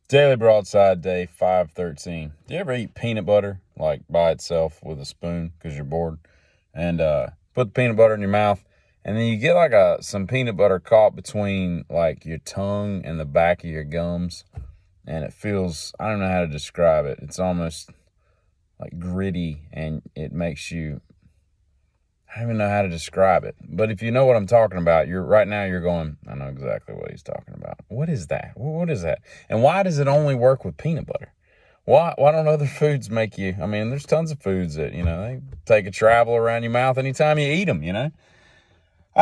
Daily Broadside, day 513. Do you ever eat peanut butter, like by itself with a spoon because you're bored? And put the peanut butter in your mouth, and then you get like some peanut butter caught between like your tongue and the back of your gums, and it feels, I don't know how to describe it. It's almost like gritty, and it makes you, I don't even know how to describe it. But if you know what I'm talking about, right now you're going, I know exactly what he's talking about. What is that? What is that? And why does it only work with peanut butter? Why don't other foods make you, I mean, there's tons of foods that, they take a travel around your mouth anytime you eat them. I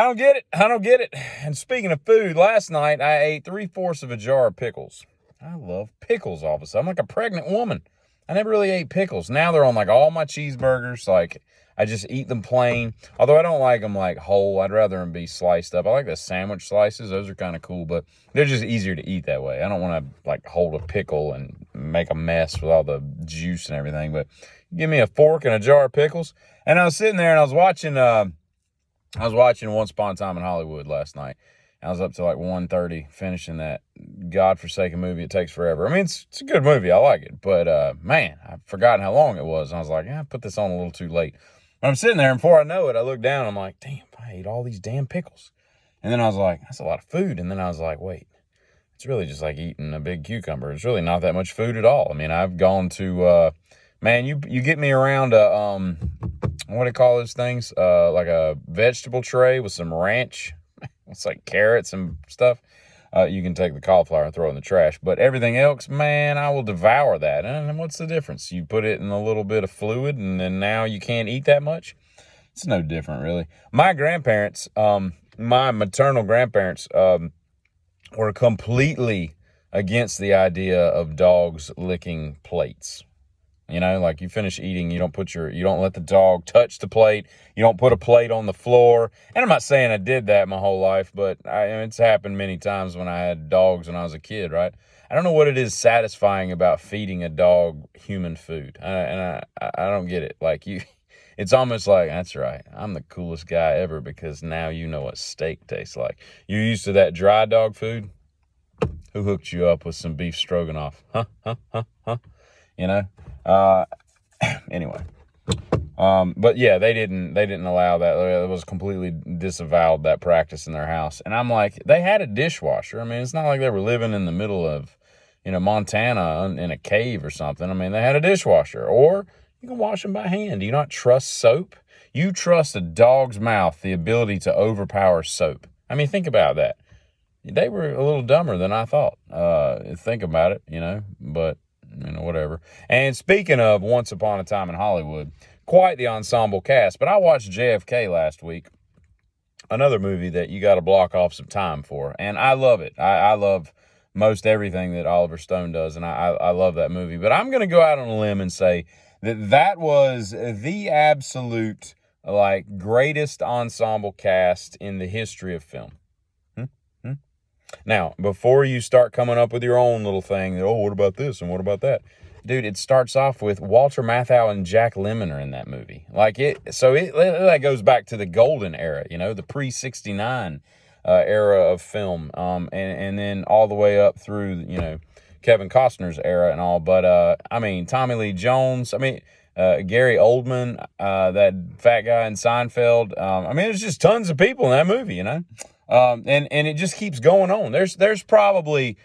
don't get it. I don't get it. And speaking of food, last night I ate 3/4 of a jar of pickles. I love pickles all of a sudden. I'm like a pregnant woman. I never really ate pickles. Now they're on like all my cheeseburgers. Like I just eat them plain. Although I don't like them like whole. I'd rather them be sliced up. I like the sandwich slices. Those are kind of cool, but they're just easier to eat that way. I don't want to like hold a pickle and make a mess with all the juice and everything. But give me a fork and a jar of pickles. And I was sitting there and I was watching Once Upon a Time in Hollywood last night. I was up to like 1:30 finishing that godforsaken movie. It takes forever. I mean, it's a good movie. I like it. But, man, I've forgotten how long it was. And I was like, I put this on a little too late. I'm sitting there, and before I know it, I look down. I'm like, damn, I ate all these damn pickles. And then I was like, that's a lot of food. And then I was like, wait, it's really just like eating a big cucumber. It's really not that much food at all. I mean, I've gone to, man, you get me around what do you call those things? Like a vegetable tray with some ranch. It's like carrots and stuff. You can take the cauliflower and throw it in the trash. But everything else, man, I will devour that. And what's the difference? You put it in a little bit of fluid, and then now you can't eat that much? It's no different, really. My grandparents, my maternal grandparents, were completely against the idea of dogs licking plates. Like you finish eating, you don't let the dog touch the plate. You don't put a plate on the floor. And I'm not saying I did that my whole life, but it's happened many times when I had dogs when I was a kid, right? I don't know what it is satisfying about feeding a dog human food. I don't get it. Like it's almost like, that's right, I'm the coolest guy ever because now you know what steak tastes like. You're used to that dry dog food? Who hooked you up with some beef stroganoff? Huh? Anyway. But yeah, they didn't allow that. It was completely disavowed, that practice in their house. And I'm like, they had a dishwasher. I mean, it's not like they were living in the middle of, Montana in a cave or something. I mean, they had a dishwasher, or you can wash them by hand. Do you not trust soap? You trust a dog's mouth, the ability to overpower soap. I mean, think about that. They were a little dumber than I thought. Think about it, but whatever. And speaking of Once Upon a Time in Hollywood, quite the ensemble cast. But I watched JFK last week, another movie that you got to block off some time for. And I love it. I love most everything that Oliver Stone does, and I love that movie. But I'm going to go out on a limb and say that was the absolute, like, greatest ensemble cast in the history of film. Now, before you start coming up with your own little thing, what about this and what about that? Dude, it starts off with Walter Matthau and Jack Lemmon are in that movie. That goes back to the golden era, the pre-69 era of film, and then all the way up through, Kevin Costner's era and all. But, Tommy Lee Jones, Gary Oldman, that fat guy in Seinfeld. There's just tons of people in that movie, and it just keeps going on. There's probably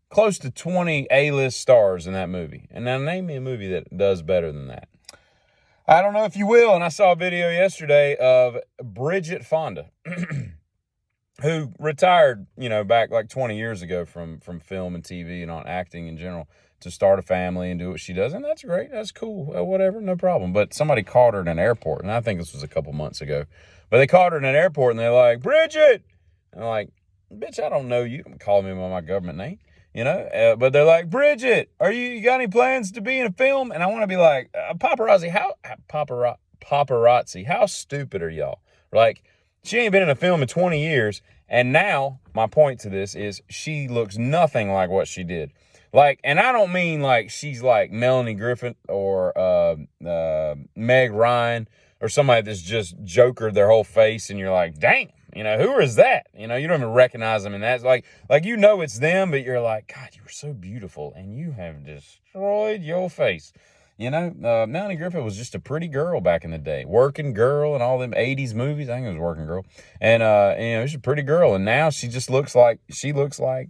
close to 20 A-list stars in that movie. And now name me a movie that does better than that. I don't know if you will. And I saw a video yesterday of Bridget Fonda, who retired, back like 20 years ago from film and TV and on acting in general, to start a family and do what she does. And that's great. That's cool. Whatever. No problem. But somebody caught her in an airport. And I think this was a couple months ago. But they caught her in an airport and they're like, Bridget! And I'm like, bitch, I don't know you. Don't call me by my government name. But they're like, Bridget, you got any plans to be in a film? And I want to be like, paparazzi, how stupid are y'all? Like, she ain't been in a film in 20 years. And now my point to this is she looks nothing like what she did. Like, and I don't mean like she's like Melanie Griffith or Meg Ryan or somebody that's just jokered their whole face and you're like, dang, Who is that? You don't even recognize them. And that's like it's them, but you're like, God, you were so beautiful and you have destroyed your face. Melanie Griffith was just a pretty girl back in the day, working girl and all them 80s movies. I think it was Working Girl. And, she's a pretty girl. And now she just looks like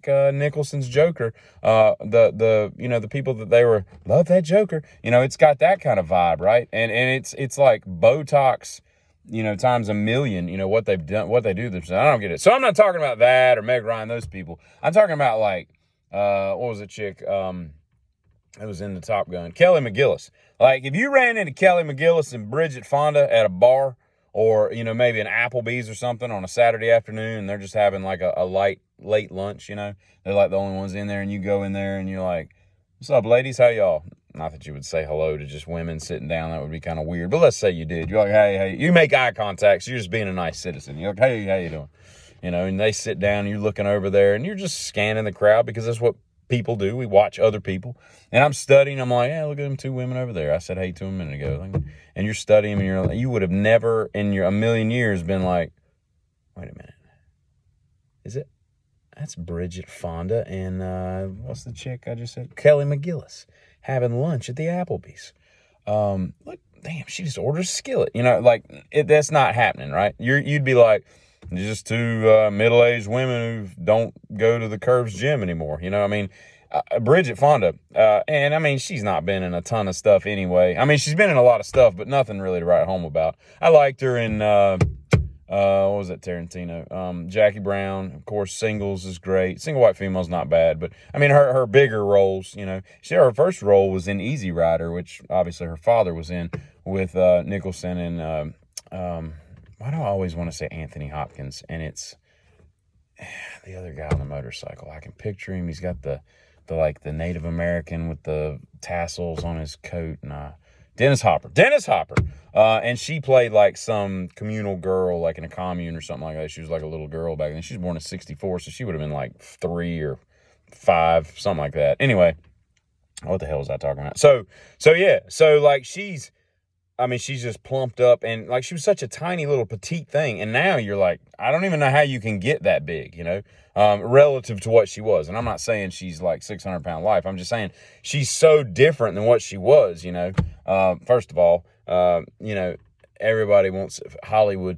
Nicholson's Joker. The people that they were, love that Joker. It's got that kind of vibe, right? And it's like Botox, times a million, what they've done, what they do. I don't get it. So I'm not talking about that or Meg Ryan, those people. I'm talking about like, what was the chick? It was in the Top Gun. Kelly McGillis. Like, if you ran into Kelly McGillis and Bridget Fonda at a bar or, maybe an Applebee's or something on a Saturday afternoon and they're just having like a late lunch, they're like the only ones in there and you go in there and you're like, what's up, ladies? How y'all? Not that you would say hello to just women sitting down. That would be kind of weird. But let's say you did. You're like, hey. You make eye contact. So you're just being a nice citizen. You're like, hey, how you doing? And they sit down and you're looking over there and you're just scanning the crowd because that's what people do. We watch other people. And I'm studying. I'm like, look at them two women over there. I said hey to them a minute ago. And you're studying and you would have never in a million years been like, wait a minute. That's Bridget Fonda and what's the chick I just said? Kelly McGillis having lunch at the Applebee's. Look, damn, she just ordered a skillet. That's not happening, right? You'd be like, just two middle-aged women who don't go to the Curves gym anymore. Bridget Fonda, and she's not been in a ton of stuff anyway. She's been in a lot of stuff, but nothing really to write home about. I liked her in, what was it, Tarantino? Jackie Brown, of course, Singles is great. Single White Female's not bad, but, her bigger roles, her first role was in Easy Rider, which obviously her father was in with Nicholson and, why do I always want to say Anthony Hopkins? And it's the other guy on the motorcycle. I can picture him. He's got the Native American with the tassels on his coat. And Dennis Hopper. And she played like some communal girl, like in a commune or something like that. She was like a little girl back then. She was born in 1964, so she would have been like 3 or 5, something like that. Anyway, what the hell was I talking about? So yeah. So like she's just plumped up and like she was such a tiny little petite thing. And now you're like, I don't even know how you can get that big, relative to what she was. And I'm not saying she's like 600-pound life. I'm just saying she's so different than what she was, First of all, everybody in Hollywood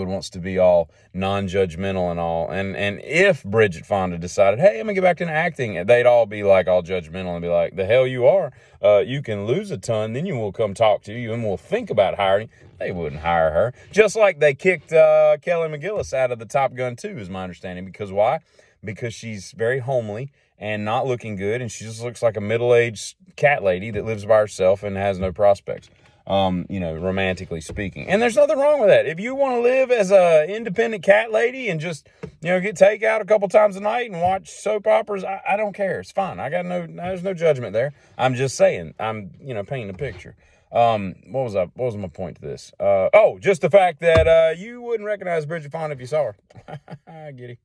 wants to be all non-judgmental and all. And if Bridget Fonda decided, hey, I'm gonna get back into acting, they'd all be like all judgmental and be like, the hell you are. You can lose a ton, then you will come talk to you and we'll think about hiring you. They wouldn't hire her. Just like they kicked Kelly McGillis out of the Top Gun 2, is my understanding. Because why? Because she's very homely and not looking good, and she just looks like a middle-aged cat lady that lives by herself and has no prospects. Romantically speaking. And there's nothing wrong with that. If you want to live as a independent cat lady and just, get takeout a couple times a night and watch soap operas, I don't care. It's fine. There's no judgment there. I'm just saying, I'm, painting a picture. What was my point to this? Just the fact that, you wouldn't recognize Bridget Fonda if you saw her. Giddy.